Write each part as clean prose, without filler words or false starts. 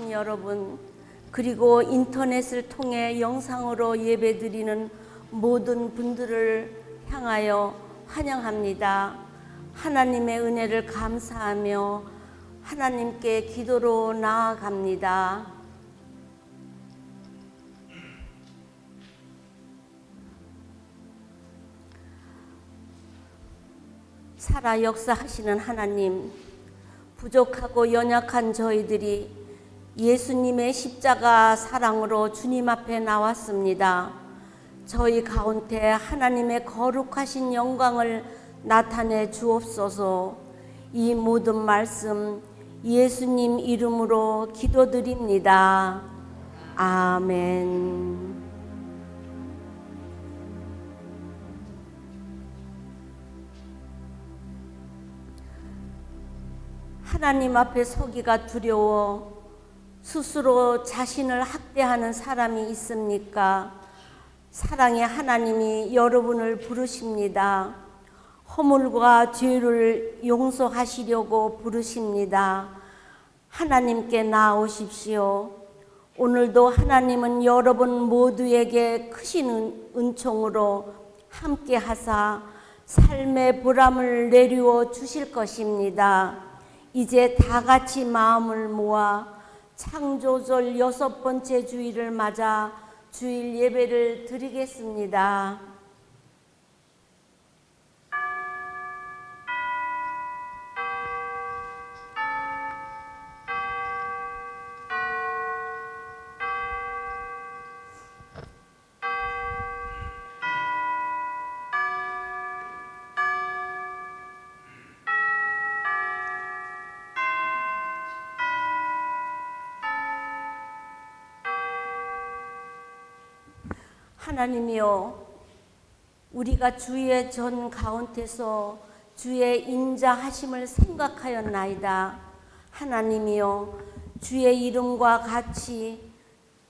시청하신 여러분, 그리고 인터넷을 통해 영상으로 예배드리는 모든 분들을 향하여 환영합니다. 하나님의 은혜를 감사하며 하나님께 기도로 나아갑니다. 살아 역사하시는 하나님, 부족하고 연약한 저희들이 예수님의 십자가 사랑으로 주님 앞에 나왔습니다. 저희 가운데 하나님의 거룩하신 영광을 나타내 주옵소서. 이 모든 말씀 예수님 이름으로 기도드립니다. 아멘. 하나님 앞에 서기가 두려워 스스로 자신을 학대하는 사람이 있습니까? 사랑의 하나님이 여러분을 부르십니다. 허물과 죄를 용서하시려고 부르십니다. 하나님께 나아오십시오. 오늘도 하나님은 여러분 모두에게 크신 은총으로 함께 하사 삶의 보람을 내리워 주실 것입니다. 이제 다 같이 마음을 모아 창조절 6번째 주일을 맞아 주일 예배를 드리겠습니다. 하나님이여, 우리가 주의 전 가운데서 주의 인자하심을 생각하였나이다. 하나님이여, 주의 이름과 같이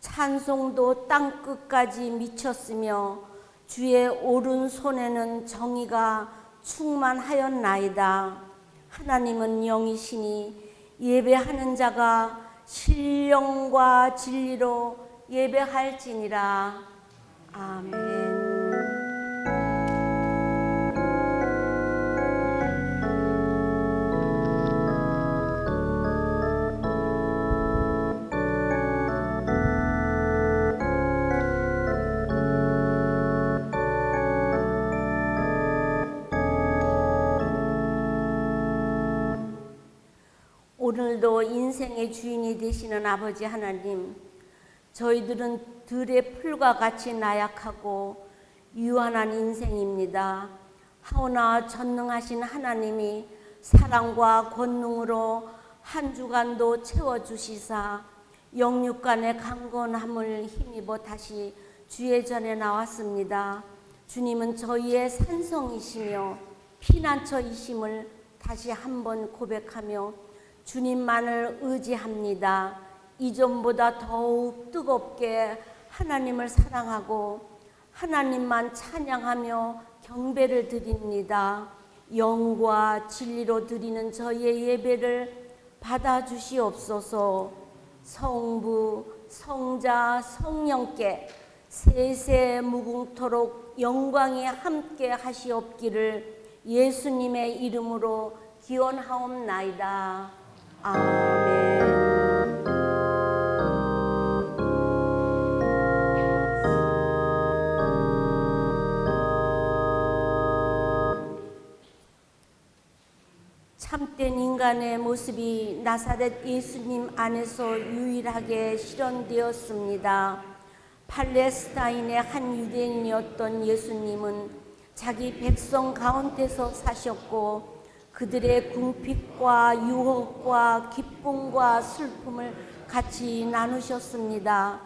찬송도 땅끝까지 미쳤으며 주의 오른손에는 정의가 충만하였나이다. 하나님은 영이시니 예배하는 자가 신령과 진리로 예배할지니라. 아멘. 오늘도 인생의 주인이 되시는 아버지 하나님, 저희들은 들의 풀과 같이 나약하고 유한한 인생입니다. 하오나 전능하신 하나님이 사랑과 권능으로 한 주간도 채워주시사 영육간의 강건함을 힘입어 다시 주의 전에 나왔습니다. 주님은 저희의 산성이시며 피난처이심을 다시 한번 고백하며 주님만을 의지합니다. 이전보다 더욱 뜨겁게 하나님을 사랑하고 하나님만 찬양하며 경배를 드립니다. 영과 진리로 드리는 저희의 예배를 받아주시옵소서. 성부, 성자, 성령께 세세 무궁토록 영광이 함께 하시옵기를 예수님의 이름으로 기원하옵나이다. 아멘. 참된 인간의 모습이 나사렛 예수님 안에서 유일하게 실현되었습니다. 팔레스타인의 한 유대인이었던 예수님은 자기 백성 가운데서 사셨고 그들의 궁핍과 유혹과 기쁨과 슬픔을 같이 나누셨습니다.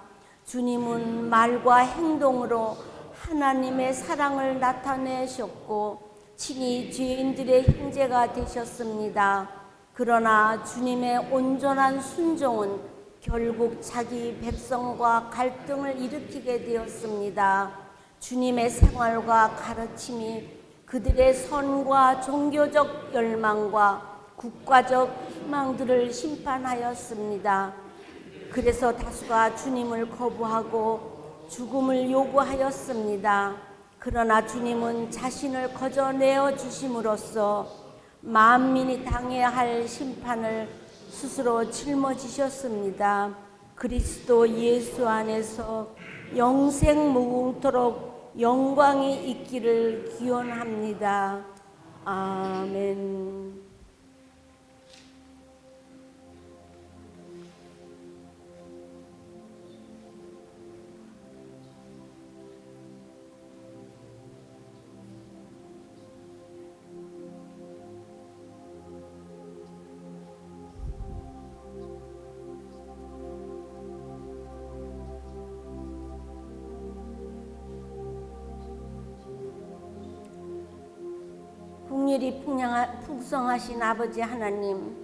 주님은 말과 행동으로 하나님의 사랑을 나타내셨고 친히 죄인들의 형제가 되셨습니다. 그러나 주님의 온전한 순종은 결국 자기 백성과 갈등을 일으키게 되었습니다. 주님의 생활과 가르침이 그들의 선과 종교적 열망과 국가적 희망들을 심판하였습니다. 그래서 다수가 주님을 거부하고 죽음을 요구하였습니다. 그러나 주님은 자신을 거저내어 주심으로써 만민이 당해야 할 심판을 스스로 짊어지셨습니다. 그리스도 예수 안에서 영생 무궁토록 영광이 있기를 기원합니다. 아멘. 국률이 풍성하신 아버지 하나님,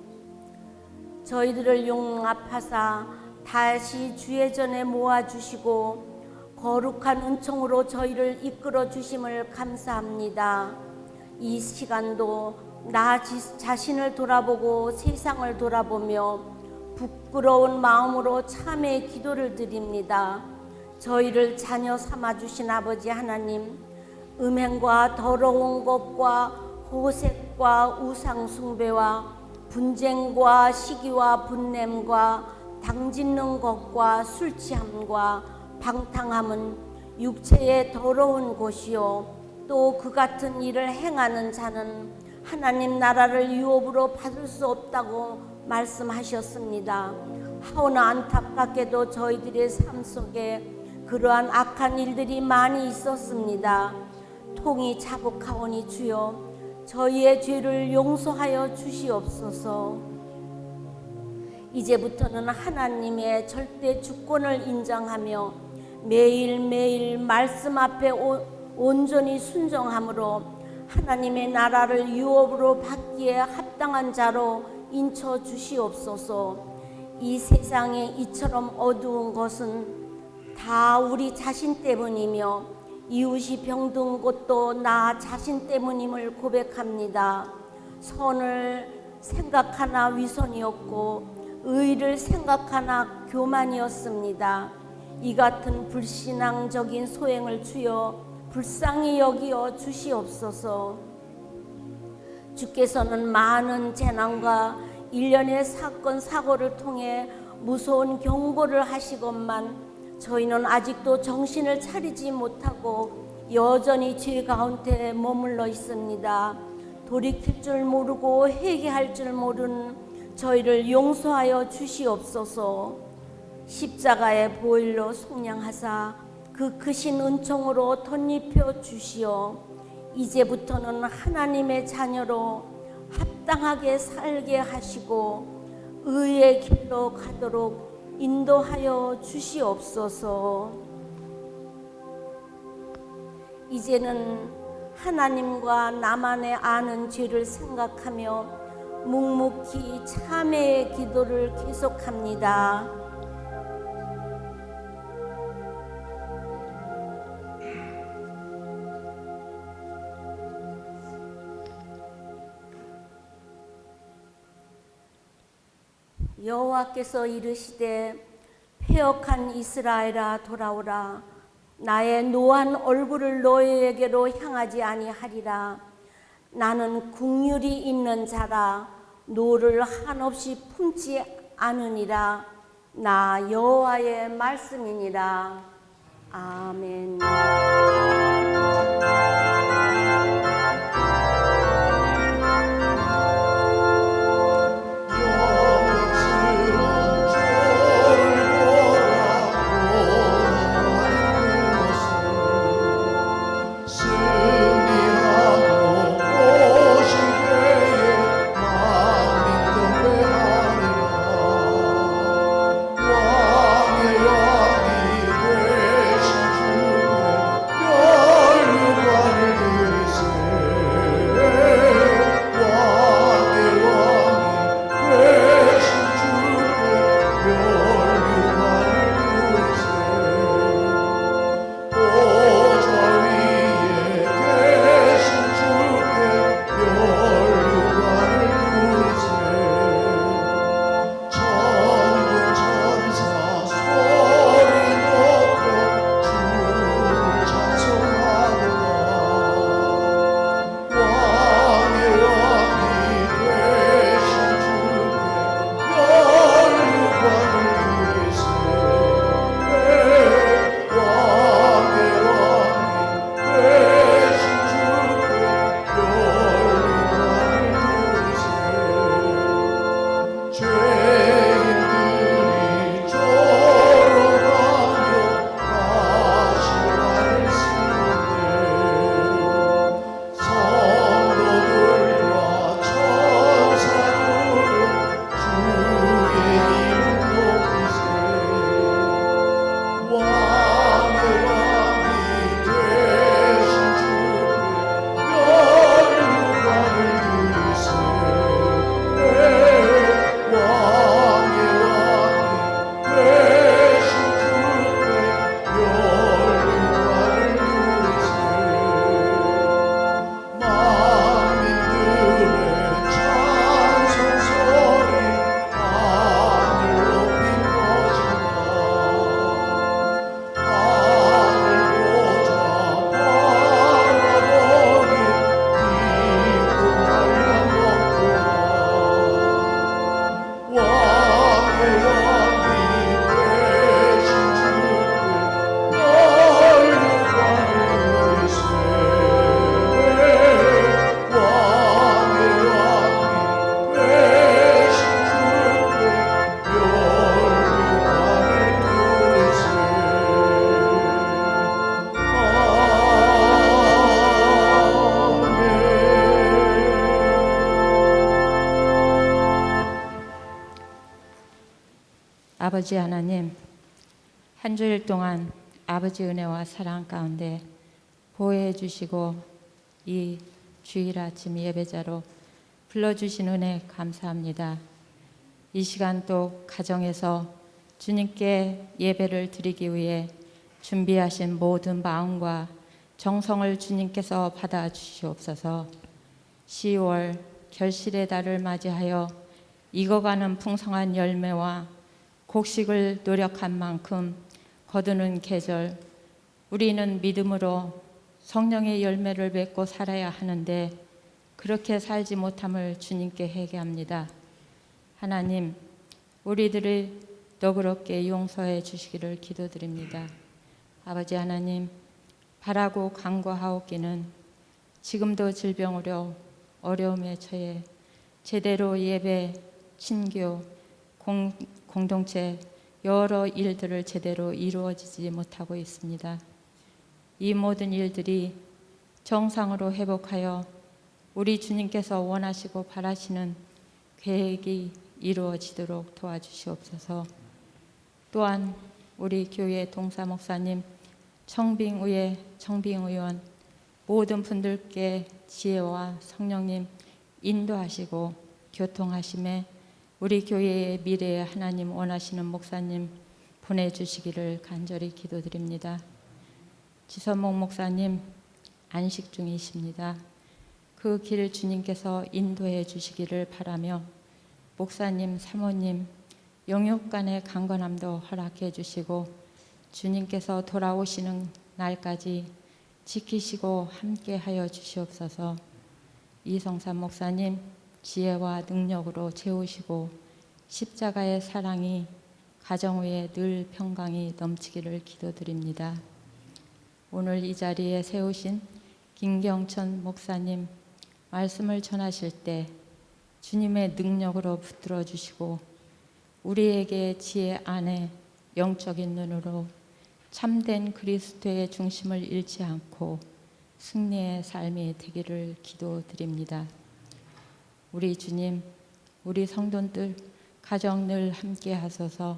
저희들을 용납하사 다시 주의 전에 모아주시고 거룩한 은총으로 저희를 이끌어 주심을 감사합니다. 이 시간도 나 자신을 돌아보고 세상을 돌아보며 부끄러운 마음으로 참회의 기도를 드립니다. 저희를 자녀 삼아주신 아버지 하나님, 음행과 더러운 것과 호색과 우상숭배와 분쟁과 시기와 분냄과 당짓는 것과 술취함과 방탕함은 육체의 더러운 곳이요 또 그 같은 일을 행하는 자는 하나님 나라를 유업으로 받을 수 없다고 말씀하셨습니다. 하오나 안타깝게도 저희들의 삶 속에 그러한 악한 일들이 많이 있었습니다. 통이 자복하오니 주여 저희의 죄를 용서하여 주시옵소서. 이제부터는 하나님의 절대 주권을 인정하며 매일매일 말씀 앞에 온전히 순종함으로 하나님의 나라를 유업으로 받기에 합당한 자로 인쳐 주시옵소서. 이 세상에 이처럼 어두운 것은 다 우리 자신 때문이며 이웃이 병든 것도 나 자신 때문임을 고백합니다. 선을 생각하나 위선이었고 의를 생각하나 교만이었습니다. 이 같은 불신앙적인 소행을 주여 불쌍히 여기어 주시옵소서. 주께서는 많은 재난과 일련의 사건 사고를 통해 무서운 경고를 하시건만 저희는 아직도 정신을 차리지 못하고 여전히 죄 가운데 머물러 있습니다. 돌이킬 줄 모르고 회개할 줄 모르는 저희를 용서하여 주시옵소서. 십자가의 보혈로 속량하사 그 크신 은총으로 덧입혀 주시어 이제부터는 하나님의 자녀로 합당하게 살게 하시고 의의 길로 가도록 인도하여 주시옵소서. 이제는 하나님과 나만의 아는 죄를 생각하며 묵묵히 참회의 기도를 계속합니다. 여호와께서 이르시되 패역한 이스라엘아 돌아오라. 나의 노한 얼굴을 너희에게로 향하지 아니하리라. 나는 긍휼이 있는 자라 노를 한없이 품지 않으니라. 나 여호와의 말씀이니라. 아멘. 왕의 왕이 되신 주께 아버지 하나님, 한 주일 동안 아버지 은혜와 사랑 가운데 보호해 주시고 이 주일 아침 예배자로 불러주신 은혜 감사합니다. 이 시간 또 가정에서 주님께 예배를 드리기 위해 준비하신 모든 마음과 정성을 주님께서 받아 주시옵소서. 10월 결실의 달을 맞이하여 익어가는 풍성한 열매와 곡식을 노력한 만큼 거두는 계절, 우리는 믿음으로 성령의 열매를 맺고 살아야 하는데 그렇게 살지 못함을 주님께 회개합니다. 하나님, 우리들을 너그럽게 용서해 주시기를 기도드립니다. 아버지 하나님, 바라고 간구하옵기는 지금도 질병으로 어려움에 처해 제대로 예배, 친교, 공동체 여러 일들을 제대로 이루어지지 못하고 있습니다. 이 모든 일들이 정상으로 회복하여 우리 주님께서 원하시고 바라시는 계획이 이루어지도록 도와주시옵소서. 또한 우리 교회 동사 목사님, 청빙의회, 청빙의원 모든 분들께 지혜와 성령님 인도하시고 교통하심에 우리 교회의 미래에 하나님 원하시는 목사님 보내주시기를 간절히 기도드립니다. 지선목 목사님 안식 중이십니다. 그 길 주님께서 인도해 주시기를 바라며 목사님, 사모님 영육간의 강건함도 허락해 주시고 주님께서 돌아오시는 날까지 지키시고 함께하여 주시옵소서. 이성삼 목사님 지혜와 능력으로 채우시고 십자가의 사랑이 가정 위에 늘 평강이 넘치기를 기도드립니다. 오늘 이 자리에 세우신 김경천 목사님 말씀을 전하실 때 주님의 능력으로 붙들어 주시고 우리에게 지혜 안에 영적인 눈으로 참된 그리스도의 중심을 잃지 않고 승리의 삶이 되기를 기도드립니다. 우리 주님, 우리 성도들 가정 늘 함께 하소서.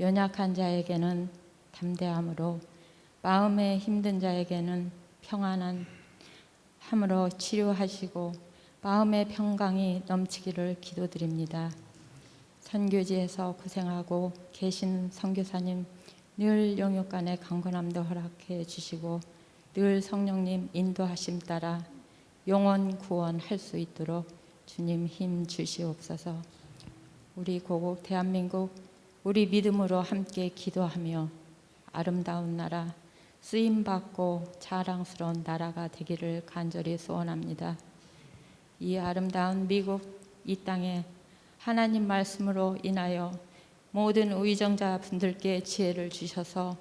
연약한 자에게는 담대함으로, 마음에 힘든 자에게는 평안한 함으로 치료하시고 마음의 평강이 넘치기를 기도드립니다. 선교지에서 고생하고 계신 선교사님 늘 영육간의 강건함도 허락해 주시고 늘 성령님 인도하심 따라 영원 구원할 수 있도록 주님 힘 주시옵소서. 우리 고국 대한민국 우리 믿음으로 함께 기도하며 아름다운 나라, 쓰임받고 자랑스러운 나라가 되기를 간절히 소원합니다. 이 아름다운 미국 이 땅에 하나님 말씀으로 인하여 모든 의정자 분들께 지혜를 주셔서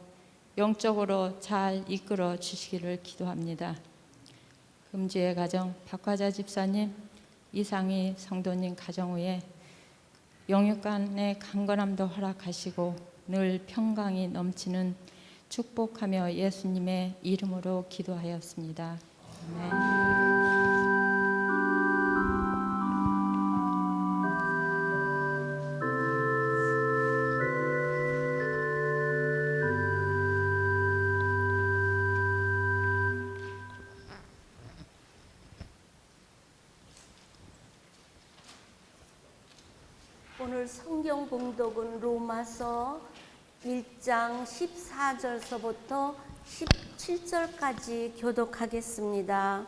영적으로 잘 이끌어 주시기를 기도합니다. 금주의 가정 박화자 집사님, 이상희 성도님 가정 위에 영육간의 강건함도 허락하시고 늘 평강이 넘치는 축복하며 예수님의 이름으로 기도하였습니다. 아멘. 오늘 성경 봉독은 로마서 1장 14절서부터 17절까지 교독하겠습니다.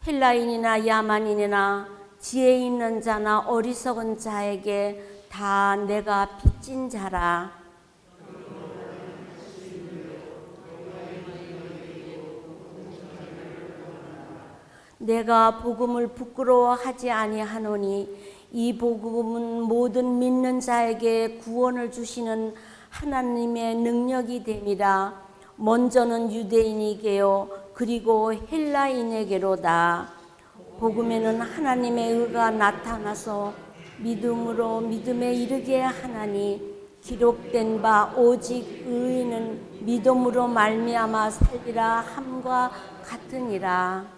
헬라인이나 야만인이나 지혜 있는 자나 어리석은 자에게 다 내가 빚진 자라. 내가 복음을 부끄러워하지 아니하노니 이 복음은 모든 믿는 자에게 구원을 주시는 하나님의 능력이 됨이라. 먼저는 유대인에게요 그리고 헬라인에게로다. 복음에는 하나님의 의가 나타나서 믿음으로 믿음에 이르게 하나니 기록된 바 오직 의인은 믿음으로 말미암아 살리라 함과 같으니라.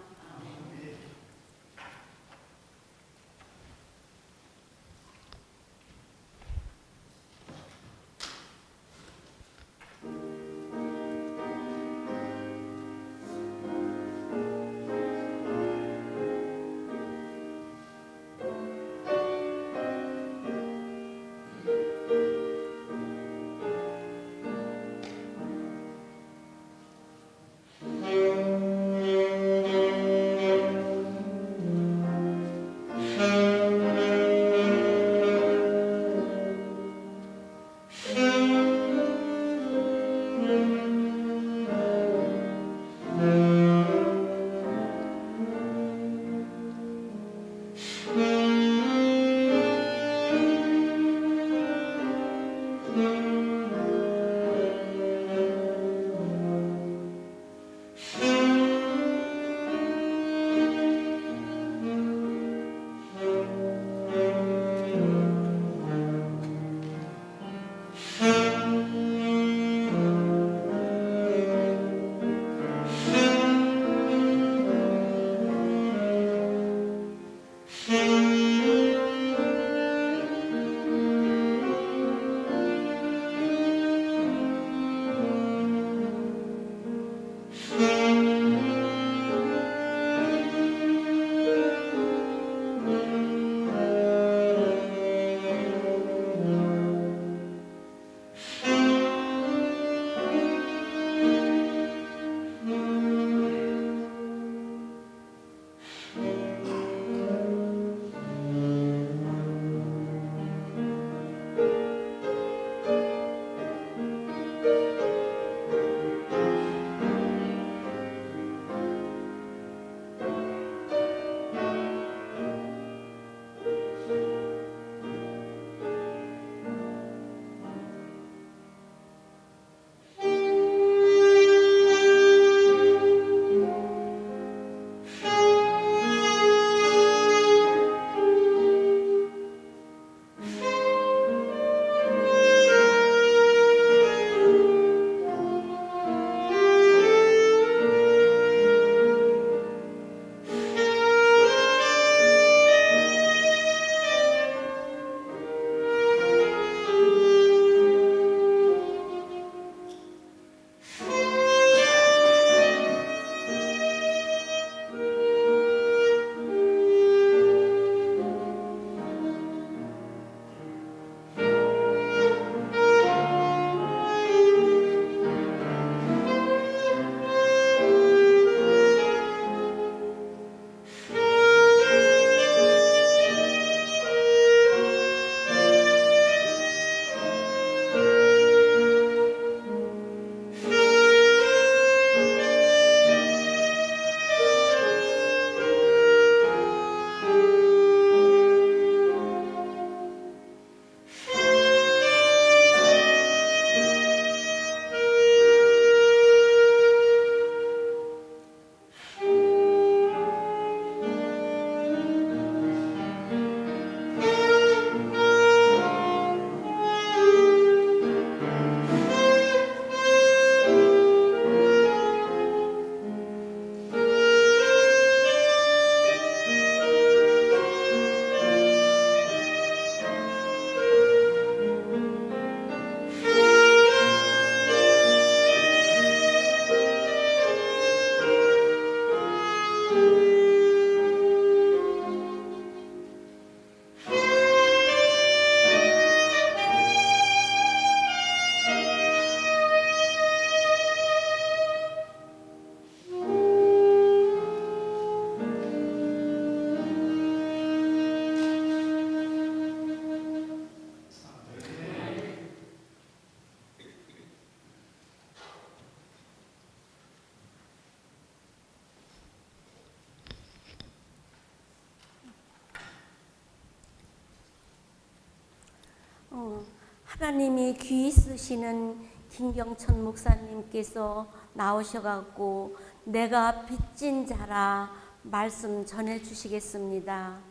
하나님이 귀 쓰시는 김경천 목사님께서 나오셔갖고 내가 빚진 자라 말씀 전해 주시겠습니다.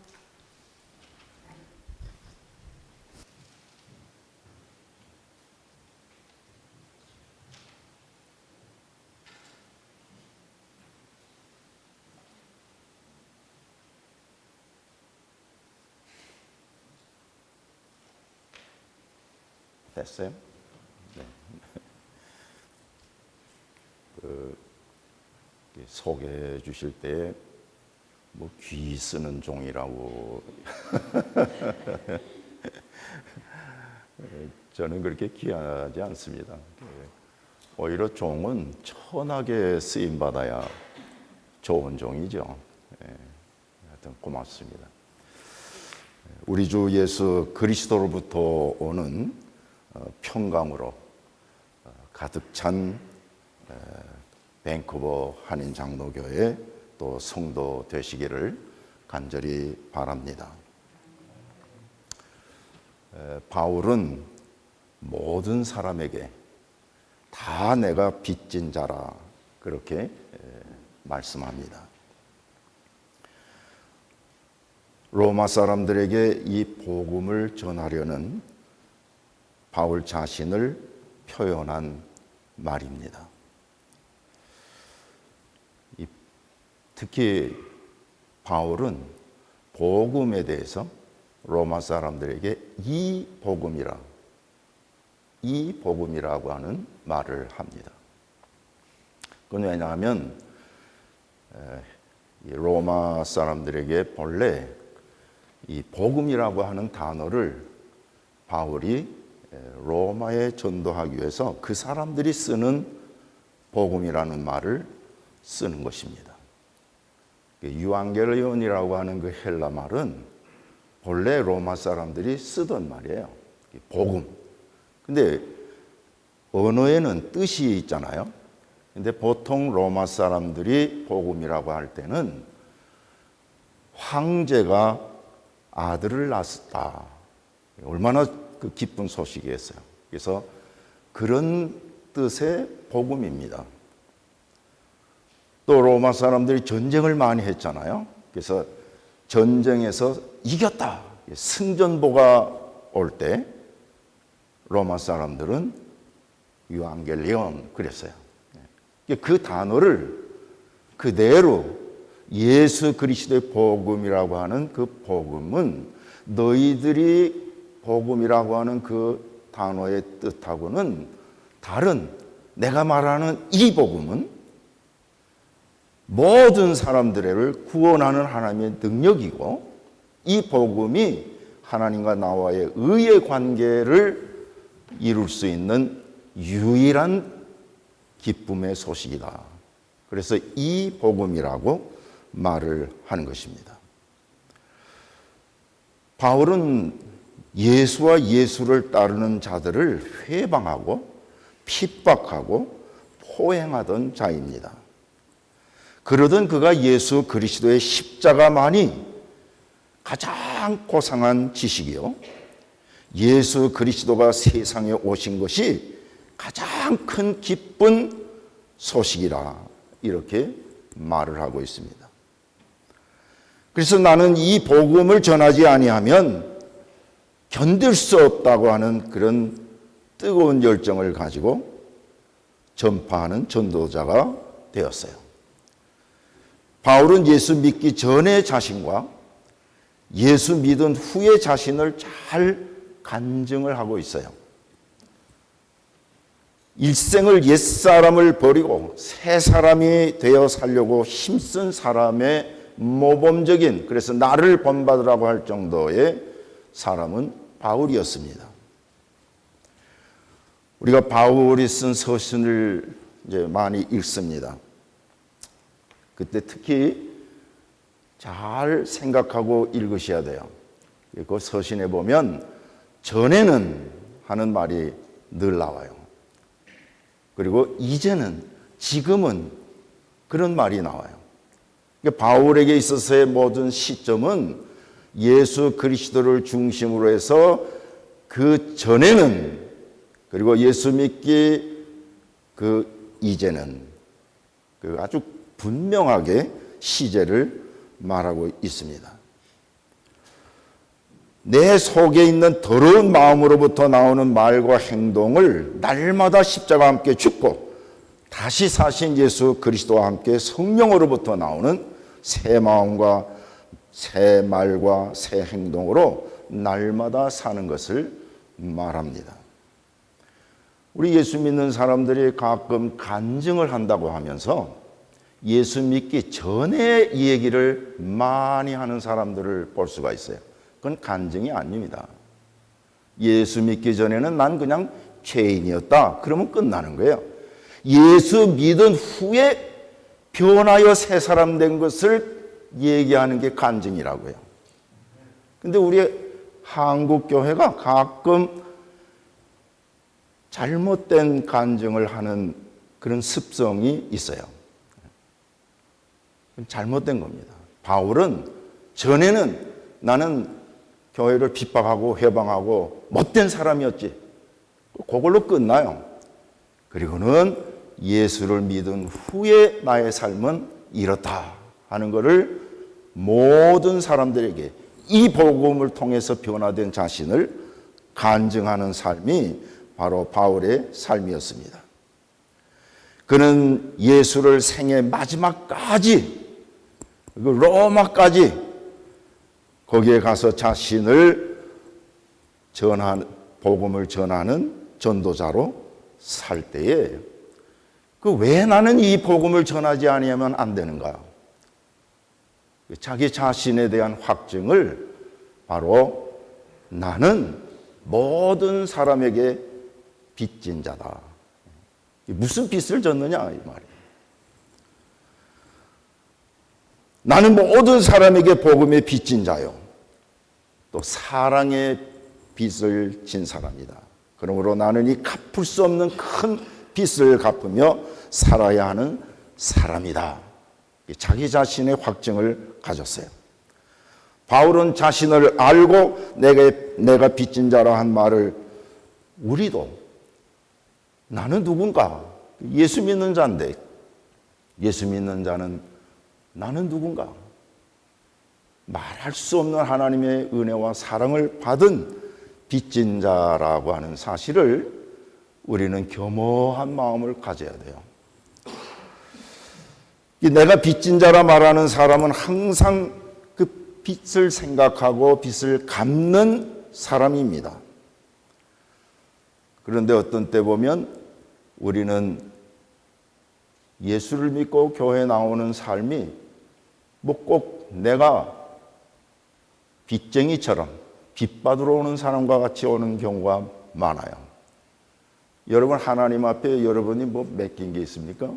됐어요? 네. 소개해 주실 때 뭐 귀 쓰는 종이라고 저는 그렇게 귀하지 않습니다. 오히려 종은 천하게 쓰임 받아야 좋은 종이죠. 하여튼 고맙습니다. 우리 주 예수 그리스도로부터 오는 평강으로 가득 찬 밴쿠버 한인 장로교회 또 성도 되시기를 간절히 바랍니다. 바울은 모든 사람에게 다 내가 빚진 자라 그렇게 말씀합니다. 로마 사람들에게 이 복음을 전하려는 바울 자신을 표현한 말입니다. 특히 바울은 복음에 대해서 로마 사람들에게 이 복음이라고 하는 말을 합니다. 그건 왜냐하면 로마 사람들에게 본래 이 복음이라고 하는 단어를 바울이 로마에 전도하기 위해서 그 사람들이 쓰는 복음이라는 말을 쓰는 것입니다. 유앙겔리온이라고 하는 그 헬라 말은 본래 로마 사람들이 쓰던 말이에요. 복음. 근데 언어에는 뜻이 있잖아요. 근데 보통 로마 사람들이 복음이라고 할 때는 황제가 아들을 낳았다. 얼마나 그 기쁜 소식이었어요. 그래서 그런 뜻의 복음입니다. 또 로마 사람들이 전쟁을 많이 했잖아요. 그래서 전쟁에서 이겼다. 승전보가 올 때 로마 사람들은 유앙겔리온 그랬어요. 그 단어를 그대로 예수 그리스도의 복음이라고 하는 그 복음은 너희들이 복음이라고 하는 그 단어의 뜻하고는 다른 내가 말하는 이 복음은 모든 사람들을 구원하는 하나님의 능력이고 이 복음이 하나님과 나와의 의의 관계를 이룰 수 있는 유일한 기쁨의 소식이다. 그래서 이 복음이라고 말을 하는 것입니다. 바울은 예수와 예수를 따르는 자들을 회방하고 핍박하고 포행하던 자입니다. 그러던 그가 예수 그리스도의 십자가만이 가장 고상한 지식이요, 예수 그리스도가 세상에 오신 것이 가장 큰 기쁜 소식이라 이렇게 말을 하고 있습니다. 그래서 나는 이 복음을 전하지 아니하면 견딜 수 없다고 하는 그런 뜨거운 열정을 가지고 전파하는 전도자가 되었어요. 바울은 예수 믿기 전의 자신과 예수 믿은 후의 자신을 잘 간증을 하고 있어요. 일생을 옛사람을 버리고 새 사람이 되어 살려고 힘쓴 사람의 모범적인, 그래서 나를 본받으라고 할 정도의 사람은 바울이었습니다. 우리가 바울이 쓴 서신을 이제 많이 읽습니다. 그때 특히 잘 생각하고 읽으셔야 돼요. 그 서신에 보면 전에는 하는 말이 늘 나와요. 그리고 이제는, 지금은 그런 말이 나와요. 바울에게 있어서의 모든 시점은 예수 그리스도를 중심으로 해서 그 전에는, 그리고 예수 믿기 그 이제는 그 아주 분명하게 시제를 말하고 있습니다. 내 속에 있는 더러운 마음으로부터 나오는 말과 행동을 날마다 십자가와 함께 죽고 다시 사신 예수 그리스도와 함께 성령으로부터 나오는 새 마음과 새 말과 새 행동으로 날마다 사는 것을 말합니다. 우리 예수 믿는 사람들이 가끔 간증을 한다고 하면서 예수 믿기 전에 이 얘기를 많이 하는 사람들을 볼 수가 있어요. 그건 간증이 아닙니다. 예수 믿기 전에는 난 그냥 죄인이었다. 그러면 끝나는 거예요. 예수 믿은 후에 변하여 새 사람 된 것을 얘기하는 게 간증이라고요. 근데 우리 한국 교회가 가끔 잘못된 간증을 하는 그런 습성이 있어요. 잘못된 겁니다. 바울은 전에는 나는 교회를 핍박하고 회방하고 못된 사람이었지. 그걸로 끝나요. 그리고는 예수를 믿은 후에 나의 삶은 이렇다 하는 것을 모든 사람들에게 이 복음을 통해서 변화된 자신을 간증하는 삶이 바로 바울의 삶이었습니다. 그는 예수를 생애 마지막까지, 로마까지 거기에 가서 자신을 복음을 전하는 전도자로 살 때에 왜 나는 이 복음을 전하지 아니하면 안 되는가? 자기 자신에 대한 확증을 바로 나는 모든 사람에게 빚진 자다. 무슨 빚을 졌느냐 이 말이에요. 나는 모든 사람에게 복음의 빚진 자요. 또 사랑의 빚을 진 사람이다. 그러므로 나는 이 갚을 수 없는 큰 빚을 갚으며 살아야 하는 사람이다. 자기 자신의 확증을 가졌어요. 바울은 자신을 알고 내가 빚진 자라 한 말을 우리도 나는 누군가? 예수 믿는 자인데 예수 믿는 자는 나는 누군가? 말할 수 없는 하나님의 은혜와 사랑을 받은 빚진 자라고 하는 사실을 우리는 겸허한 마음을 가져야 돼요. 내가 빚진 자라 말하는 사람은 항상 그 빚을 생각하고 빚을 갚는 사람입니다. 그런데 어떤 때 보면 우리는 예수를 믿고 교회에 나오는 삶이 꼭 내가 빚쟁이처럼 빚 받으러 오는 사람과 같이 오는 경우가 많아요. 여러분 하나님 앞에 여러분이 맡긴 게 있습니까?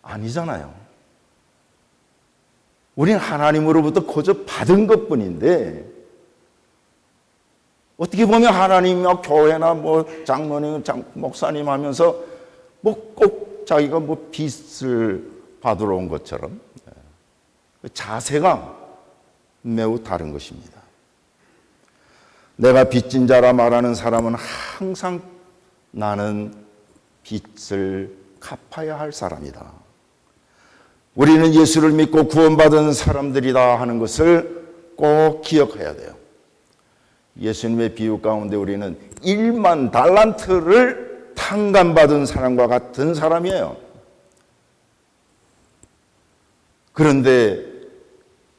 아니잖아요. 우리는 하나님으로부터 거저 받은 것뿐인데 어떻게 보면 하나님과 교회나 장로님, 목사님 하면서 꼭 자기가 빚을 받으러 온 것처럼 자세가 매우 다른 것입니다. 내가 빚진 자라 말하는 사람은 항상 나는 빚을 갚아야 할 사람이다. 우리는 예수를 믿고 구원받은 사람들이다 하는 것을 꼭 기억해야 돼요. 예수님의 비유 가운데 우리는 1만 달란트를 탕감받은 사람과 같은 사람이에요. 그런데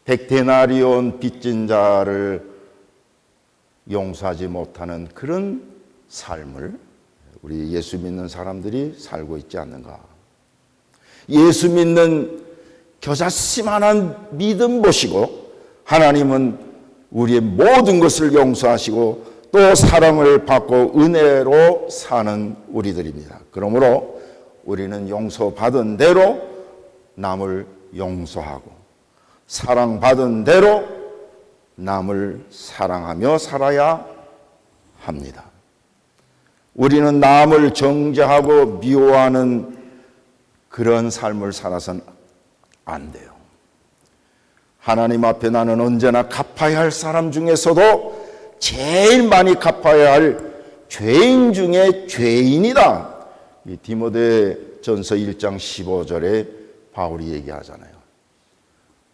100데나리온 빚진 자를 용서하지 못하는 그런 삶을 우리 예수 믿는 사람들이 살고 있지 않는가. 예수 믿는 겨자씨만한 믿음 보시고 하나님은 우리의 모든 것을 용서하시고 또 사랑을 받고 은혜로 사는 우리들입니다. 그러므로 우리는 용서받은 대로 남을 용서하고 사랑받은 대로 남을 사랑하며 살아야 합니다. 우리는 남을 정죄하고 미워하는 그런 삶을 살아서는 안 돼요. 하나님 앞에 나는 언제나 갚아야 할 사람 중에서도 제일 많이 갚아야 할 죄인 중에 죄인이다. 이 디모데 전서 1장 15절에 바울이 얘기하잖아요.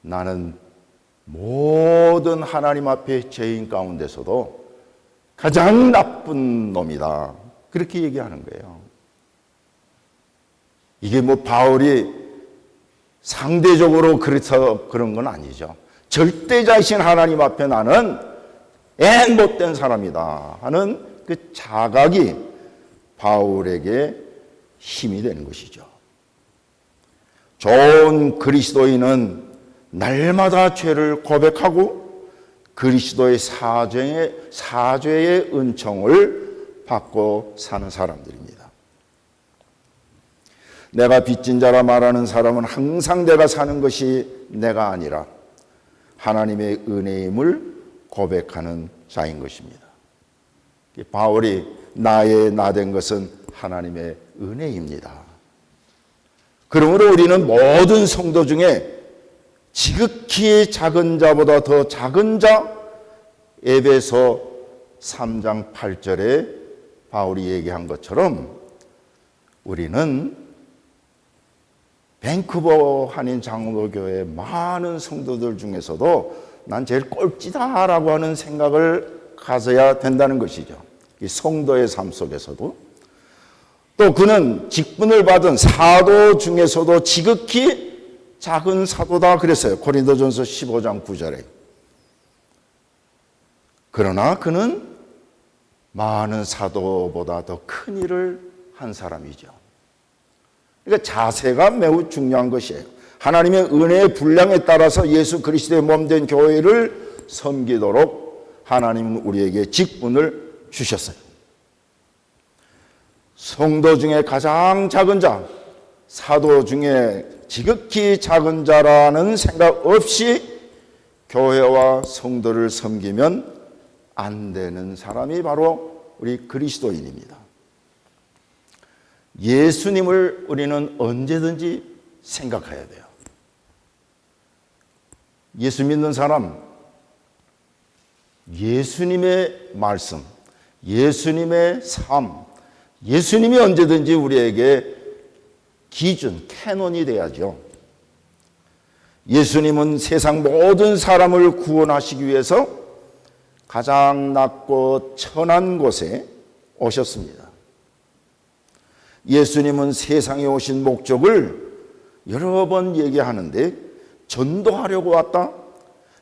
나는 모든 하나님 앞에 죄인 가운데서도 가장 나쁜 놈이다. 그렇게 얘기하는 거예요. 이게 뭐 바울이 상대적으로 그래서 그런 건 아니죠. 절대자이신 하나님 앞에 나는 엔 못된 사람이다 하는 그 자각이 바울에게 힘이 되는 것이죠. 좋은 그리스도인은 날마다 죄를 고백하고 그리스도의 사죄의 은총을 받고 사는 사람들입니다. 내가 빚진 자라 말하는 사람은 항상 내가 사는 것이 내가 아니라 하나님의 은혜임을 고백하는 자인 것입니다. 바울이 나의 나된 것은 하나님의 은혜입니다. 그러므로 우리는 모든 성도 중에 지극히 작은 자보다 더 작은 자, 에베소 3장 8절에 바울이 얘기한 것처럼 우리는 밴쿠버 한인 장로교회 많은 성도들 중에서도 난 제일 꼴찌다라고 하는 생각을 가져야 된다는 것이죠. 이 성도의 삶 속에서도. 또 그는 직분을 받은 사도 중에서도 지극히 작은 사도다 그랬어요. 고린도전서 15장 9절에. 그러나 그는 많은 사도보다 더 큰 일을 한 사람이죠. 그러니까 자세가 매우 중요한 것이에요. 하나님의 은혜의 분량에 따라서 예수 그리스도의 몸된 교회를 섬기도록 하나님은 우리에게 직분을 주셨어요. 성도 중에 가장 작은 자, 사도 중에 지극히 작은 자라는 생각 없이 교회와 성도를 섬기면 안 되는 사람이 바로 우리 그리스도인입니다. 예수님을 우리는 언제든지 생각해야 돼요. 예수 믿는 사람, 예수님의 말씀, 예수님의 삶, 예수님이 언제든지 우리에게 기준, 캐논이 돼야죠. 예수님은 세상 모든 사람을 구원하시기 위해서 가장 낮고 천한 곳에 오셨습니다. 예수님은 세상에 오신 목적을 여러 번 얘기하는데 전도하려고 왔다,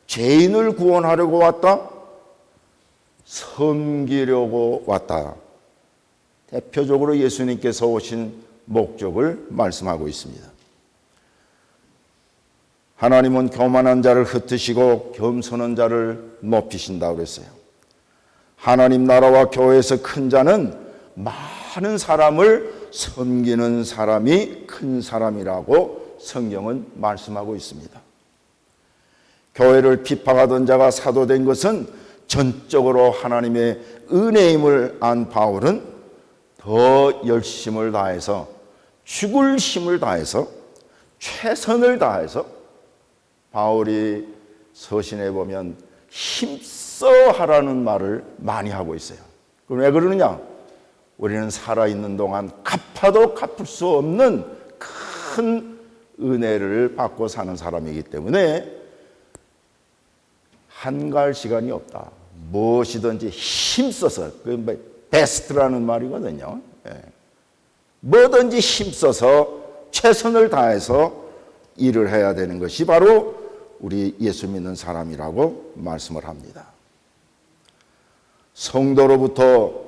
죄인을 구원하려고 왔다, 섬기려고 왔다. 대표적으로 예수님께서 오신 목적을 말씀하고 있습니다. 하나님은 교만한 자를 흩으시고 겸손한 자를 높이신다고 그랬어요. 하나님 나라와 교회에서 큰 자는 많은 사람을 섬기는 사람이 큰 사람이라고 성경은 말씀하고 있습니다. 교회를 핍박하던 자가 사도된 것은 전적으로 하나님의 은혜임을 안 바울은 더 열심을 다해서 죽을 힘을 다해서 최선을 다해서 바울이 서신에 보면 힘써 하라는 말을 많이 하고 있어요. 그럼 왜 그러느냐? 우리는 살아있는 동안 갚아도 갚을 수 없는 큰 은혜를 받고 사는 사람이기 때문에 한가할 시간이 없다. 무엇이든지 힘써서, 그 베스트라는 말이거든요. 뭐든지 힘써서 최선을 다해서 일을 해야 되는 것이 바로 우리 예수 믿는 사람이라고 말씀을 합니다. 성도로부터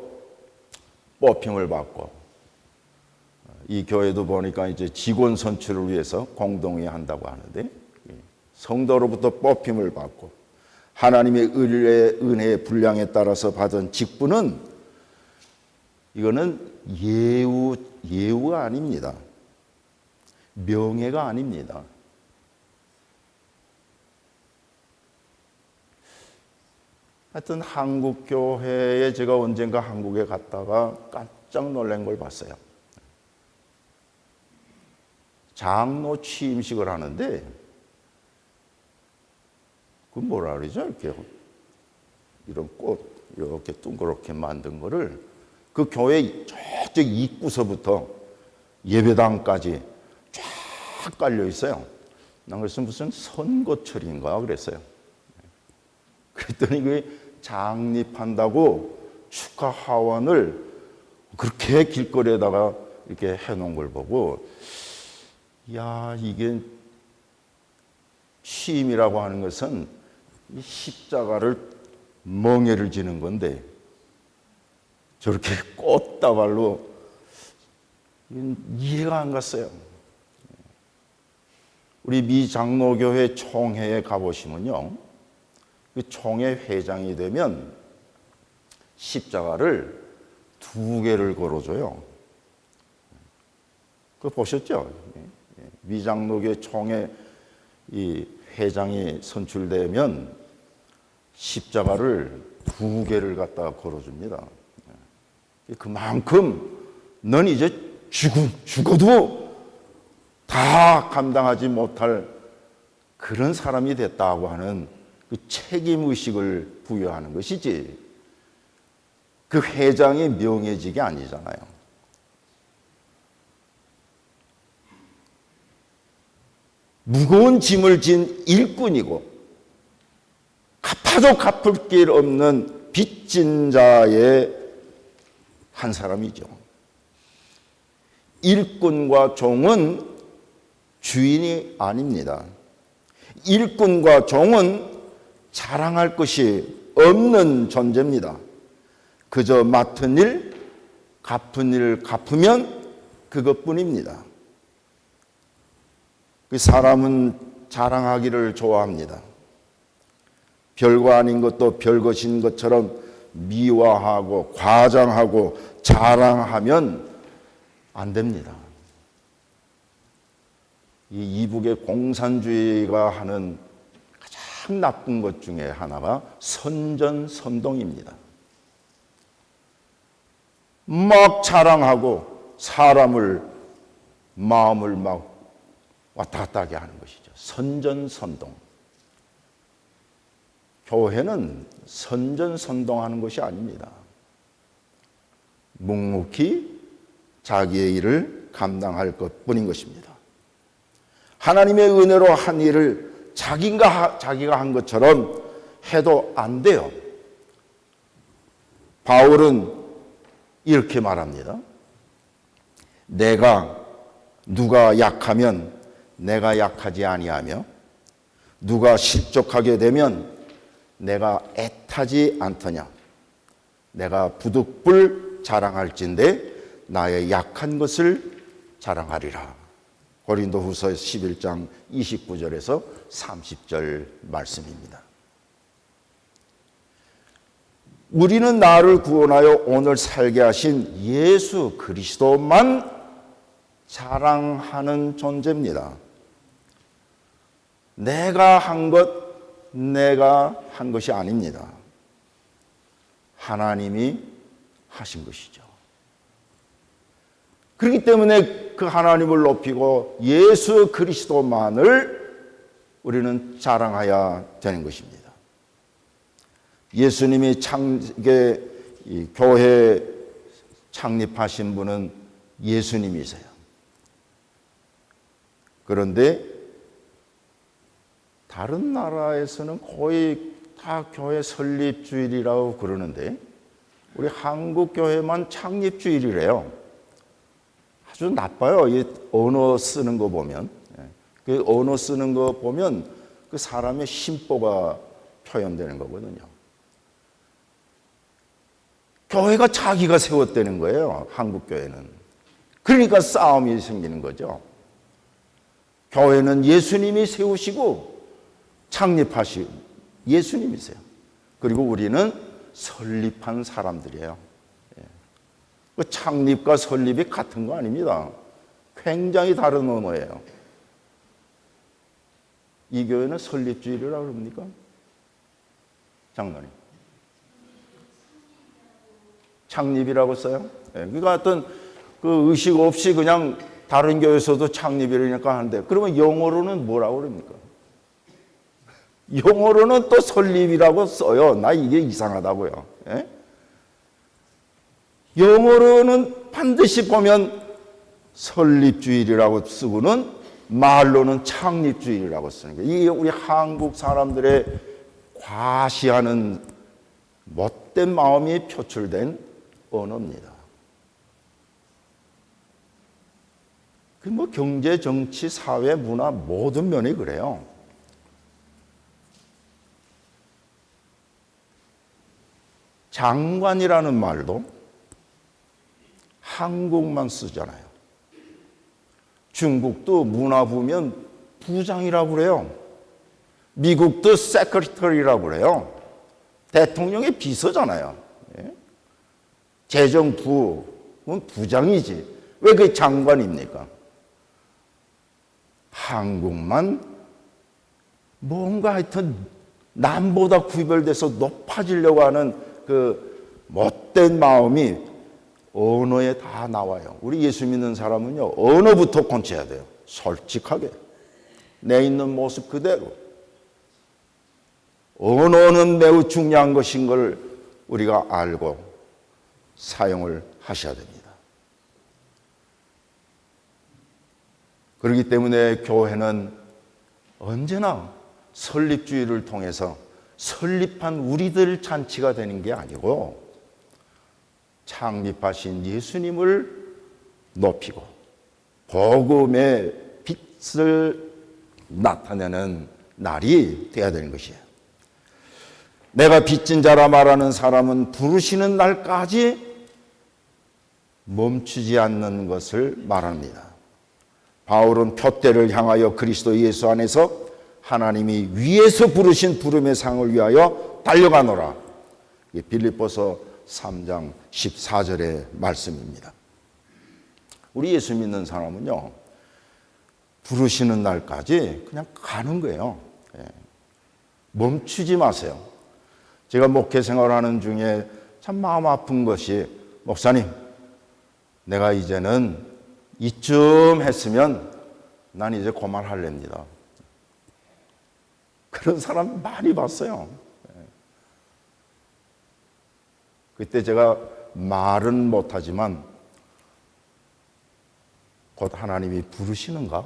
뽑힘을 받고, 이 교회도 보니까 이제 직원 선출을 위해서 공동회 한다고 하는데, 성도로부터 뽑힘을 받고 하나님의 은혜의 분량에 따라서 받은 직분은 이거는 예우가 아닙니다. 명예가 아닙니다. 하여튼 한국 교회에 제가 언젠가 한국에 갔다가 깜짝 놀란 걸 봤어요. 장로 취임식을 하는데 그 뭐라 그러죠? 이렇게 이런 꽃 이렇게 둥그렇게 만든 거를 그 교회 저쪽 입구서부터 예배당까지 쫙 깔려 있어요. 난 그래서 무슨 선거철인가 그랬어요. 그랬더니 그 장립한다고 축하 하원을 그렇게 길거리에다가 이렇게 해놓은 걸 보고, 야, 이게 취임이라고 하는 것은 이 십자가를 멍에를 지는 건데 저렇게 꽃다발로 이해가 안 갔어요. 우리 미 장로교회 총회에 가보시면요, 그 총회 회장이 되면 십자가를 2개를 걸어줘요. 그거 보셨죠? 미 장로교회 총회 이 회장이 선출되면 십자가를 2개를 갖다 걸어줍니다. 그만큼 넌 이제 죽어도 다 감당하지 못할 그런 사람이 됐다고 하는 그 책임의식을 부여하는 것이지, 그 회장의 명예직이 아니잖아요. 무거운 짐을 진 일꾼이고 갚아도 갚을 길 없는 빚진 자의 한 사람이죠. 일꾼과 종은 주인이 아닙니다. 일꾼과 종은 자랑할 것이 없는 존재입니다. 그저 맡은 일, 갚은 일 갚으면 그것뿐입니다. 그 사람은 자랑하기를 좋아합니다. 별거 아닌 것도 별것인 것처럼 미화하고 과장하고 자랑하면 안 됩니다. 이 이북의 공산주의가 하는 가장 나쁜 것 중에 하나가 선전선동입니다. 막 자랑하고 사람을 마음을 막 왔다 갔다 하게 하는 것이죠. 선전선동. 교회는 선전선동하는 것이 아닙니다. 묵묵히 자기의 일을 감당할 것뿐인 것입니다. 하나님의 은혜로 한 일을 자기가 한 것처럼 해도 안 돼요. 바울은 이렇게 말합니다. 누가 약하면 내가 약하지 아니하며 누가 실족하게 되면 내가 애타지 않더냐. 내가 부득불 자랑할진대 나의 약한 것을 자랑하리라. 고린도후서 11장 29절에서 30절 말씀입니다. 우리는 나를 구원하여 오늘 살게 하신 예수 그리스도만 자랑하는 존재입니다. 내가 한 것이 아닙니다. 하나님이 하신 것이죠. 그렇기 때문에 그 하나님을 높이고 예수 그리스도만을 우리는 자랑해야 되는 것입니다. 예수님이 교회 창립하신 분은 예수님이세요. 그런데 다른 나라에서는 거의 다 교회 설립주일이라고 그러는데 우리 한국 교회만 창립주일이래요. 아주 나빠요. 이 언어 쓰는 거 보면. 그 언어 쓰는 거 보면 그 사람의 심보가 표현되는 거거든요. 교회가 자기가 세웠다는 거예요. 한국 교회는. 그러니까 싸움이 생기는 거죠. 교회는 예수님이 세우시고 창립하시고 예수님이세요. 그리고 우리는 설립한 사람들이에요. 그 창립과 설립이 같은 거 아닙니다. 굉장히 다른 언어예요. 이 교회는 설립주의라고 그럽니까? 장로님. 창립이라고 써요? 그러니까 어떤 그 의식 없이 그냥 다른 교회에서도 창립이라니까 하는데, 그러면 영어로는 뭐라고 그럽니까? 영어로는 또 설립이라고 써요. 나 이게 이상하다고요. 예? 영어로는 반드시 보면 설립주일이라고 쓰고는 말로는 창립주일이라고 쓰는 거예요. 이게 우리 한국 사람들의 과시하는 못된 마음이 표출된 언어입니다. 그 뭐 경제, 정치, 사회, 문화 모든 면이 그래요. 장관이라는 말도 한국만 쓰잖아요. 중국도 문화 보면 부장이라고 그래요. 미국도 세크리터리라고 그래요. 대통령의 비서잖아요. 예? 재정부는 부장이지. 왜 그게 장관입니까? 한국만 뭔가 하여튼 남보다 구별돼서 높아지려고 하는 그 못된 마음이 언어에 다 나와요. 우리 예수 믿는 사람은요, 언어부터 고쳐야 돼요. 솔직하게. 내 있는 모습 그대로. 언어는 매우 중요한 것인 걸 우리가 알고 사용을 하셔야 됩니다. 그렇기 때문에 교회는 언제나 설립주의를 통해서 설립한 우리들 잔치가 되는 게 아니고 창립하신 예수님을 높이고 복음의 빛을 나타내는 날이 되어야 되는 것이에요. 내가 빚진 자라 말하는 사람은 부르시는 날까지 멈추지 않는 것을 말합니다. 바울은 표대를 향하여 그리스도 예수 안에서 하나님이 위에서 부르신 부름의 상을 위하여 달려가노라. 빌립보서 3장 14절의 말씀입니다. 우리 예수 믿는 사람은요, 부르시는 날까지 그냥 가는 거예요. 멈추지 마세요. 제가 목회 생활하는 중에 참 마음 아픈 것이, 목사님, 내가 이제는 이쯤 했으면 난 이제 그만할랍니다. 그런 사람 많이 봤어요. 그때 제가 말은 못하지만 곧 하나님이 부르시는가?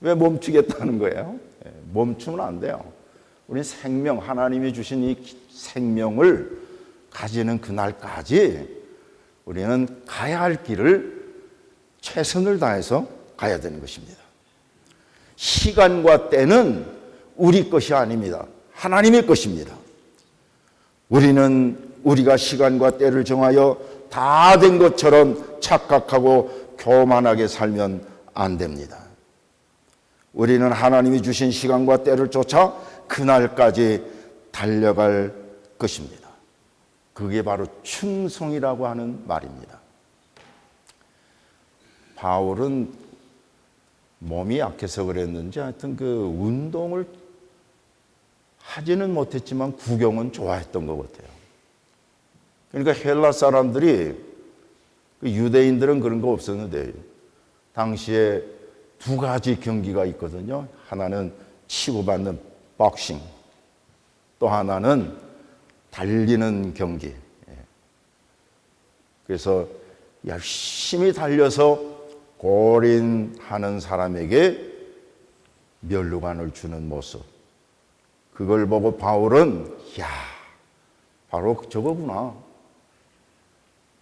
왜 멈추겠다는 거예요? 멈추면 안 돼요. 우리 생명, 하나님이 주신 이 생명을 가지는 그날까지 우리는 가야 할 길을 최선을 다해서 가야 되는 것입니다. 시간과 때는 우리 것이 아닙니다. 하나님의 것입니다. 우리는 우리가 시간과 때를 정하여 다 된 것처럼 착각하고 교만하게 살면 안 됩니다. 우리는 하나님이 주신 시간과 때를 쫓아 그날까지 달려갈 것입니다. 그게 바로 충성이라고 하는 말입니다. 바울은 몸이 약해서 그랬는지 하여튼 그 운동을 하지는 못했지만 구경은 좋아했던 것 같아요. 그러니까 헬라 사람들이, 유대인들은 그런 거 없었는데 당시에 두 가지 경기가 있거든요. 하나는 치고받는 복싱, 또 하나는 달리는 경기. 그래서 열심히 달려서 골인하는 사람에게 면류관을 주는 모습, 그걸 보고 바울은 야, 바로 저거구나.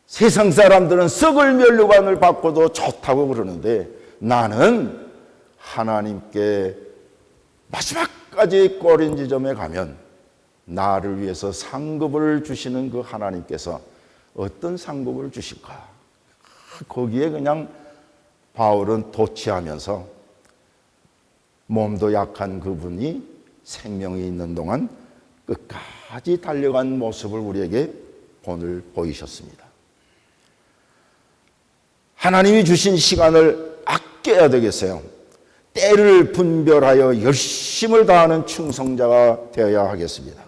세상 사람들은 썩을 면류관을 받고도 좋다고 그러는데 나는 하나님께 마지막까지 꼬린 지점에 가면 나를 위해서 상급을 주시는 그 하나님께서 어떤 상급을 주실까? 거기에 그냥 바울은 도취하면서 몸도 약한 그분이 생명이 있는 동안 끝까지 달려간 모습을 우리에게 오늘 보이셨습니다. 하나님이 주신 시간을 아껴야 되겠어요. 때를 분별하여 열심을 다하는 충성자가 되어야 하겠습니다.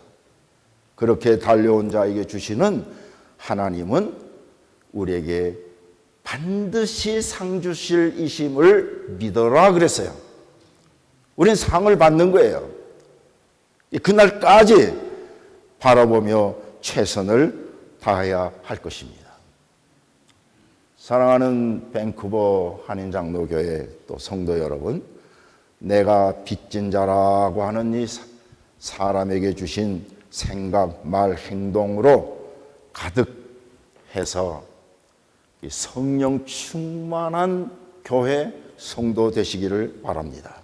그렇게 달려온 자에게 주시는 하나님은 우리에게 반드시 상 주실 이심을 믿어라 그랬어요. 우린 상을 받는 거예요. 그날까지 바라보며 최선을 다해야 할 것입니다. 사랑하는 밴쿠버 한인장로교회 또 성도 여러분, 내가 빚진 자라고 하는 이 사람에게 주신 생각, 말, 행동으로 가득해서 성령 충만한 교회 성도 되시기를 바랍니다.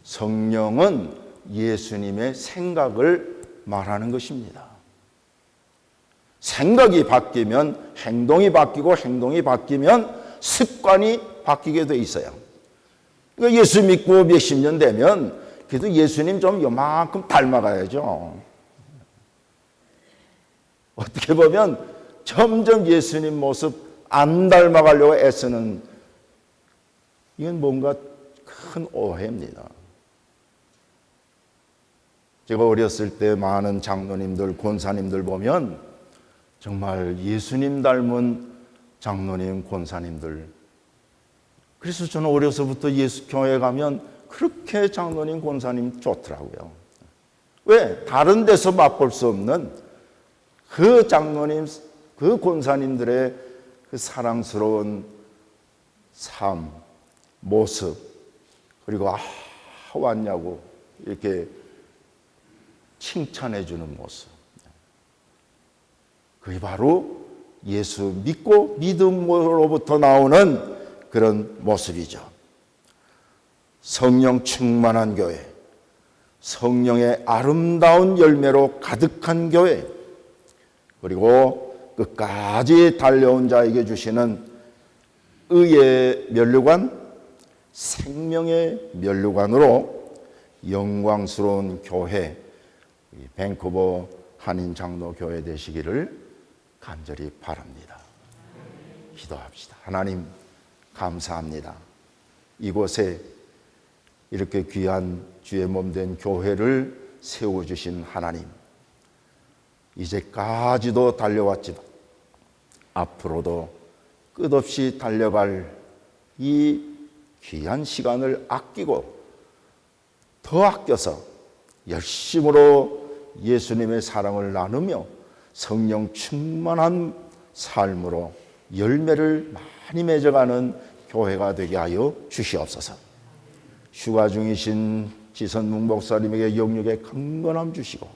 성령은 예수님의 생각을 말하는 것입니다. 생각이 바뀌면 행동이 바뀌고, 행동이 바뀌면 습관이 바뀌게 돼 있어요. 그러니까 예수 믿고 몇십 년 되면 그래도 예수님 좀 요만큼 닮아가야죠. 어떻게 보면 점점 예수님 모습 안 닮아가려고 애쓰는, 이건 뭔가 큰 오해입니다. 제가 어렸을 때 많은 장로님들, 권사님들 보면 정말 예수님 닮은 장로님, 권사님들. 그래서 저는 어려서부터 예수 교회 가면 그렇게 장로님, 권사님 좋더라고요. 왜? 다른 데서 맛볼 수 없는 그 장로님, 그 권사님들의 그 사랑스러운 삶, 모습, 그리고 왔냐고 이렇게 칭찬해 주는 모습. 그게 바로 예수 믿고 믿음으로부터 나오는 그런 모습이죠. 성령 충만한 교회, 성령의 아름다운 열매로 가득한 교회, 그리고 끝까지 달려온 자에게 주시는 의의 면류관, 생명의 면류관으로 영광스러운 교회, 밴쿠버 한인장로교회 되시기를 간절히 바랍니다. 기도합시다. 하나님 감사합니다. 이곳에 이렇게 귀한 주의 몸 된 교회를 세워주신 하나님, 이제까지도 달려왔지만 앞으로도 끝없이 달려갈 이 귀한 시간을 아끼고 더 아껴서 열심으로 예수님의 사랑을 나누며 성령 충만한 삶으로 열매를 많이 맺어가는 교회가 되게 하여 주시옵소서. 휴가 중이신 지선묵 목사님에게 영육의 강건함 주시고,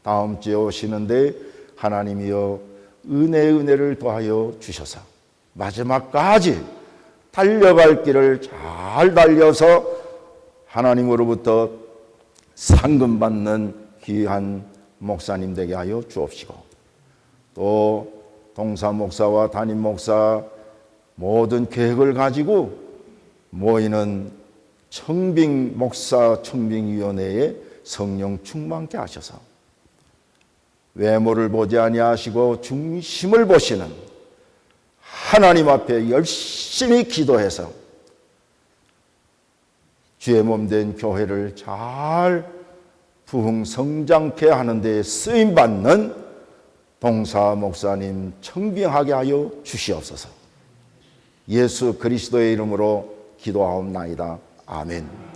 다음 주에 오시는데 하나님이여 은혜를 더하여 주셔서 마지막까지 달려갈 길을 잘 달려서 하나님으로부터 상금받는 귀한 목사님 되게 하여 주옵시고, 또 동사 목사와 담임 목사 모든 계획을 가지고 모이는 청빙 목사 청빙위원회에 성령 충만케 하셔서 외모를 보지 아니하시고 중심을 보시는 하나님 앞에 열심히 기도해서 주의 몸 된 교회를 잘 부흥 성장케 하는 데 쓰임 받는 동사 목사님 청빙하게 하여 주시옵소서. 예수 그리스도의 이름으로 기도하옵나이다. 아멘.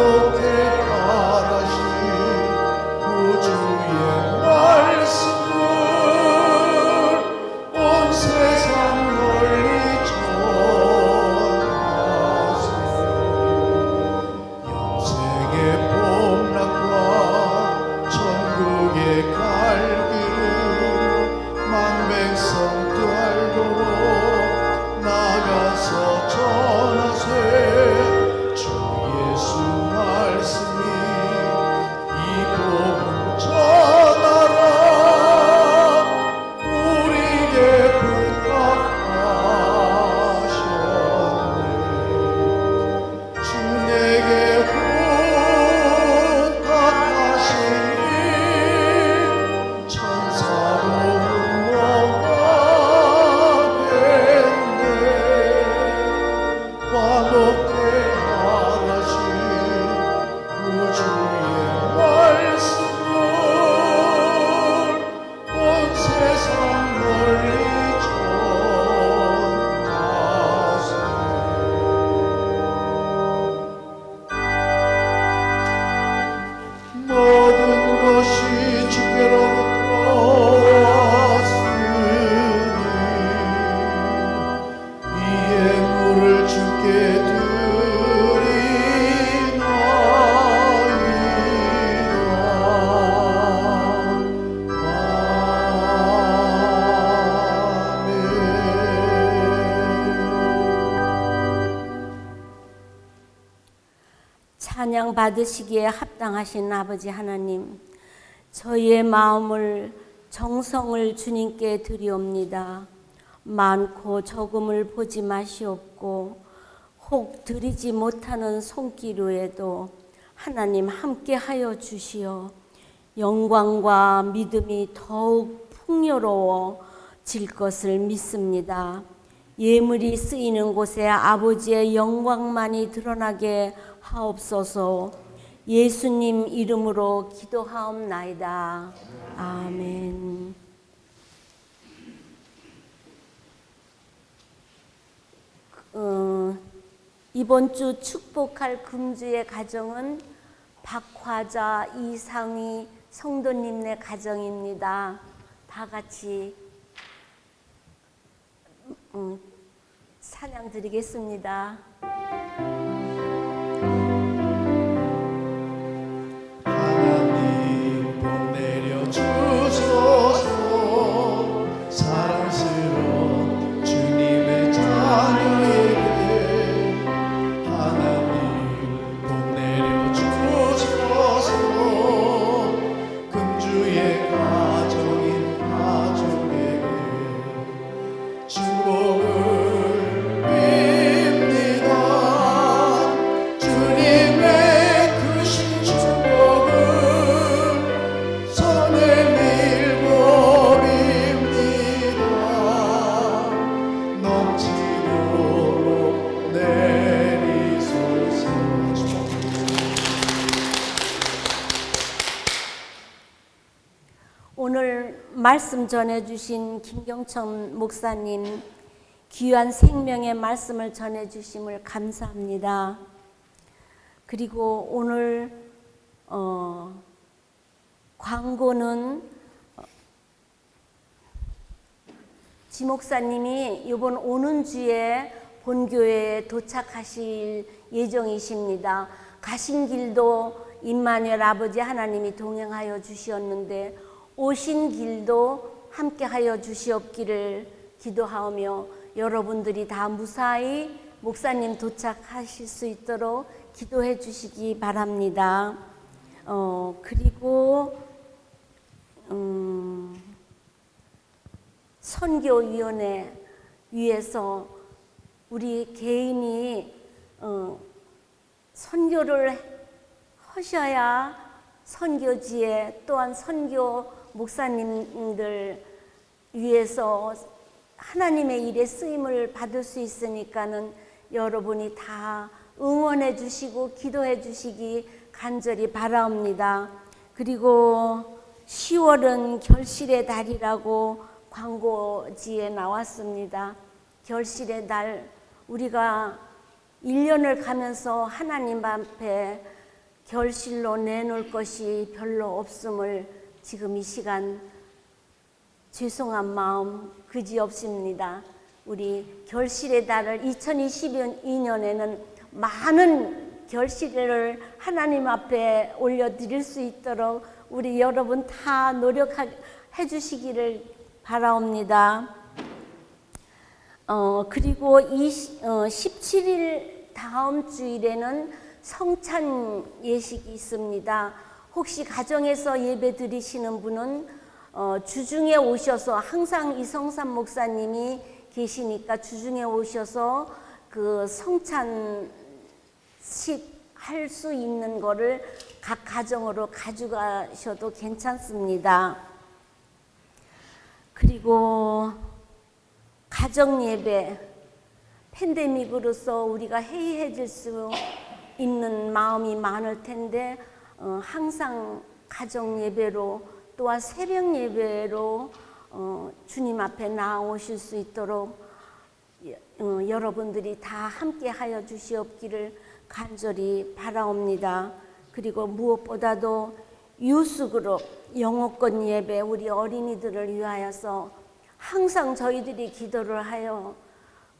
화목해 하라신 구주의 말씀을 온 세상 널리 전하세. 영생의 복락과 천국의 갈 길을 만백성 알도록 나가서 전하세. 주 예수 말씀이 이 복음 전하라. 우리에게 부탁하셨네. 주 내게 부탁하시니 천사로 응원하겠네. 화목해 하라신 구주의 말씀을 온 세상 널리 전하세. 모든 것이 주께로부터 왔으니 이 예물을 주께 찬양 받으시기에 합당하신 아버지 하나님, 저희의 마음을 정성을 주님께 드리옵니다. 많고 적음을 보지 마시옵고 혹 드리지 못하는 손기로에도 하나님 함께하여 주시어 영광과 믿음이 더욱 풍요로워질 것을 믿습니다. 예물이 쓰이는 곳에 아버지의 영광만이 드러나게 하옵소서. 예수님 이름으로 기도하옵나이다. 아멘. 이번 주 축복할 금주의 가정은 박화자 이상희 성도님네 가정입니다. 다 같이 찬양 드리겠습니다. 하나님 복 내려 주소서. 사랑스러운 주님의 자녀에게 하나님 복 내려 주소서. 금주의 가정인 가족에게 축복을 빕니다. 주님의 크신 축복을 손에 밀고 빕니다. 넘치도록 내리소서. 오늘 말씀 전해주신 김경천 목사님 귀한 생명의 말씀을 전해주심을 감사합니다. 그리고 오늘 광고는 지 목사님이 이번 오는 주에 본교회에 도착하실 예정이십니다. 가신 길도 임마누엘 아버지 하나님이 동행하여 주시었는데 오신 길도 함께하여 주시옵기를 기도하며 여러분들이 다 무사히 목사님 도착하실 수 있도록 기도해 주시기 바랍니다. 그리고 선교위원회 위해서 우리 개인이 선교를 하셔야 선교지에 또한 선교 목사님들 위해서 하나님의 일에 쓰임을 받을 수 있으니까는 여러분이 다 응원해 주시고 기도해 주시기 간절히 바라옵니다. 그리고 10월은 결실의 달이라고 광고지에 나왔습니다. 결실의 달, 우리가 1년을 가면서 하나님 앞에 결실로 내놓을 것이 별로 없음을 지금 이 시간 죄송한 마음 그지없습니다. 우리 결실의 달을 2022년에는 많은 결실을 하나님 앞에 올려드릴 수 있도록 우리 여러분 다 노력해 주시기를 바라옵니다. 그리고 17일 다음 주일에는 성찬 예식이 있습니다. 혹시 가정에서 예배 드리시는 분은 주중에 오셔서 항상 이성삼 목사님이 계시니까 주중에 오셔서 그 성찬식 할 수 있는 거를 각 가정으로 가져가셔도 괜찮습니다. 그리고 가정 예배, 팬데믹으로서 우리가 해이해질 수 있는 마음이 많을 텐데 항상 가정 예배로 또한 새벽 예배로 주님 앞에 나오실 수 있도록 여러분들이 다 함께 하여 주시옵기를 간절히 바라옵니다. 그리고 무엇보다도 유스그룹 영어권 예배 우리 어린이들을 위하여서 항상 저희들이 기도를 하여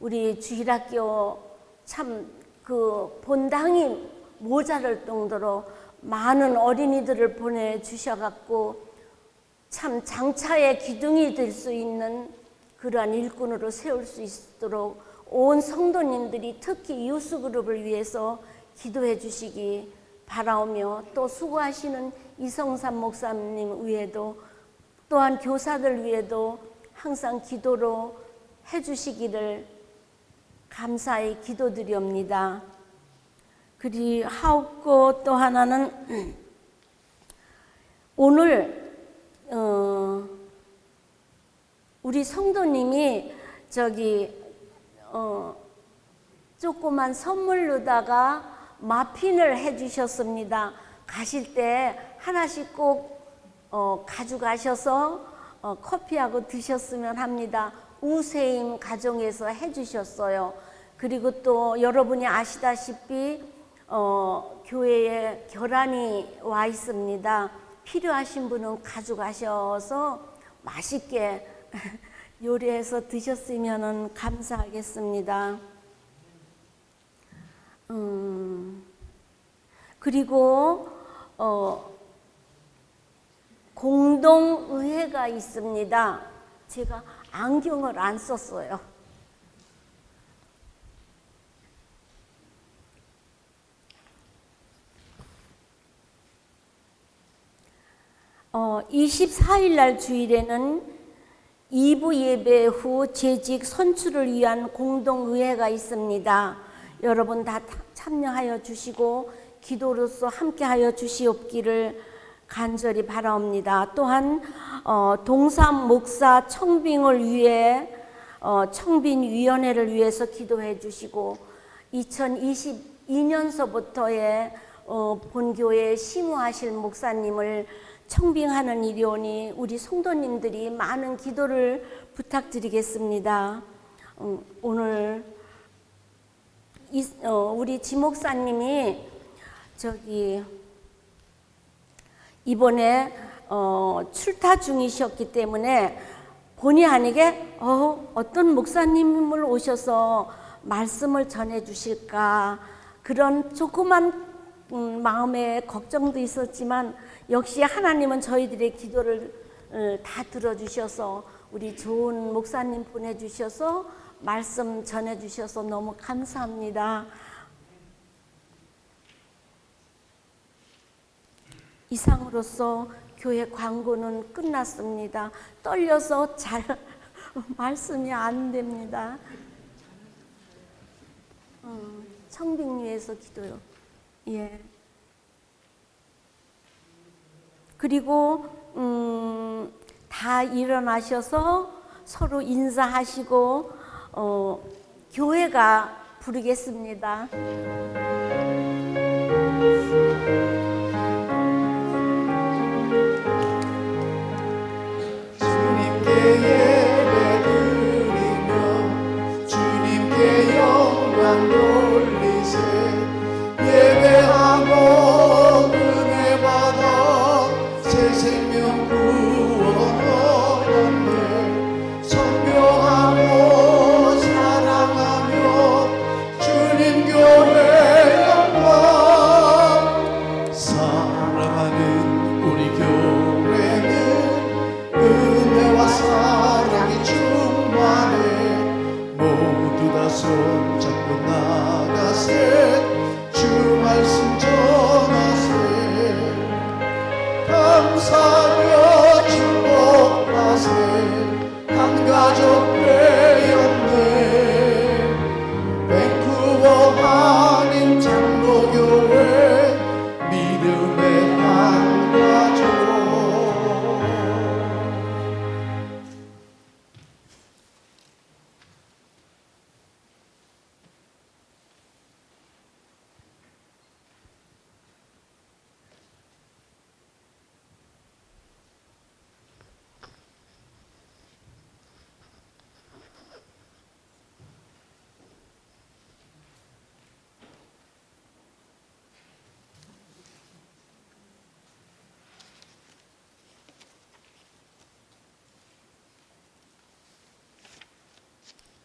우리 주일학교 참 그 본당이 모자랄 정도로 많은 어린이들을 보내주셔갖고 참 장차의 기둥이 될 수 있는 그러한 일꾼으로 세울 수 있도록 온 성도님들이 특히 유스그룹을 위해서 기도해 주시기 바라오며 또 수고하시는 이성삼 목사님 위에도 또한 교사들 위에도 항상 기도로 해 주시기를 감사히 기도드리옵니다. 그리하옵고 또 하나는 오늘 우리 성도님이 조그만 선물로다가 마핀을 해주셨습니다. 가실 때 하나씩 꼭 가져가셔서 커피하고 드셨으면 합니다. 우세임 가정에서 해주셨어요. 그리고 또 여러분이 아시다시피 교회에 계란이 와 있습니다. 필요하신 분은 가져가셔서 맛있게 요리해서 드셨으면 감사하겠습니다. 그리고 공동의회가 있습니다. 제가 안경을 안 썼어요. 24일 날 주일에는 2부 예배 후 재직 선출을 위한 공동의회가 있습니다. 여러분 다 참여하여 주시고 기도로서 함께하여 주시옵기를 간절히 바라옵니다. 또한 동삼 목사 청빙을 위해 청빙위원회를 위해서 기도해 주시고 2022년서부터의 본교회 심우하실 목사님을 청빙하는 일이 오니 우리 성도님들이 많은 기도를 부탁드리겠습니다. 오늘 우리 지목사님이 이번에 출타 중이셨기 때문에 본의 아니게 어떤 목사님을 오셔서 말씀을 전해 주실까 그런 조그만 마음의 걱정도 있었지만 역시 하나님은 저희들의 기도를 다 들어주셔서 우리 좋은 목사님 보내주셔서 말씀 전해주셔서 너무 감사합니다. 이상으로서 교회 광고는 끝났습니다. 떨려서 잘 말씀이 안 됩니다. 청빙위에서 기도요. 예. 그리고 다 일어나셔서 서로 인사하시고 교회가 부르겠습니다. 주님께 예배드리며 주님께 영광 돌리세 예배하고 감사하며 축복하세 한 가족 되었네 밴쿠버 한인 장로교회 믿음의 한 가족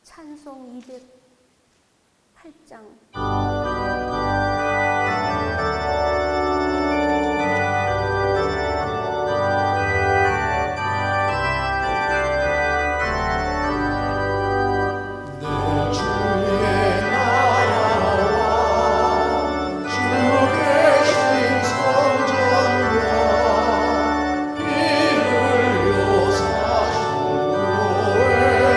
찬송 208장 내 주의 나라와 주 계신 성전과 피 흘려 사신 교회를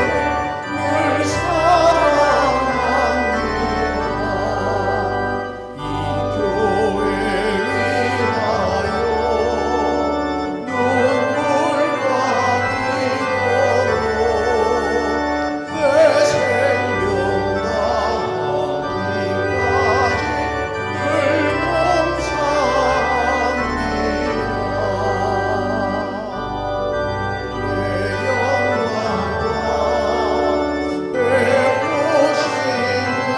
늘 사랑합니다 이 교회 위하여 눈물과 기도로 내 생명 다하기까지 늘 봉사합니다 내 영광과 배우신 은혜가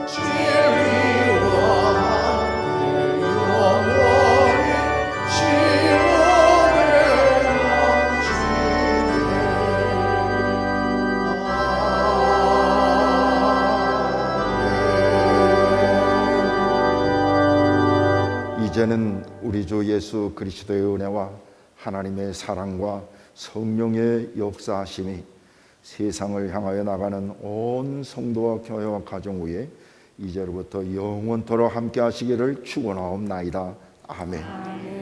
진리와 함께 영원히 시온에 이제는 우리 주 예수 그리스도의 은혜와 하나님의 사랑과 성령의 역사하심이 세상을 향하여 나가는 온 성도와 교회와 가정 위에 이제로부터 영원토록 함께 하시기를 축원하옵나이다. 아멘.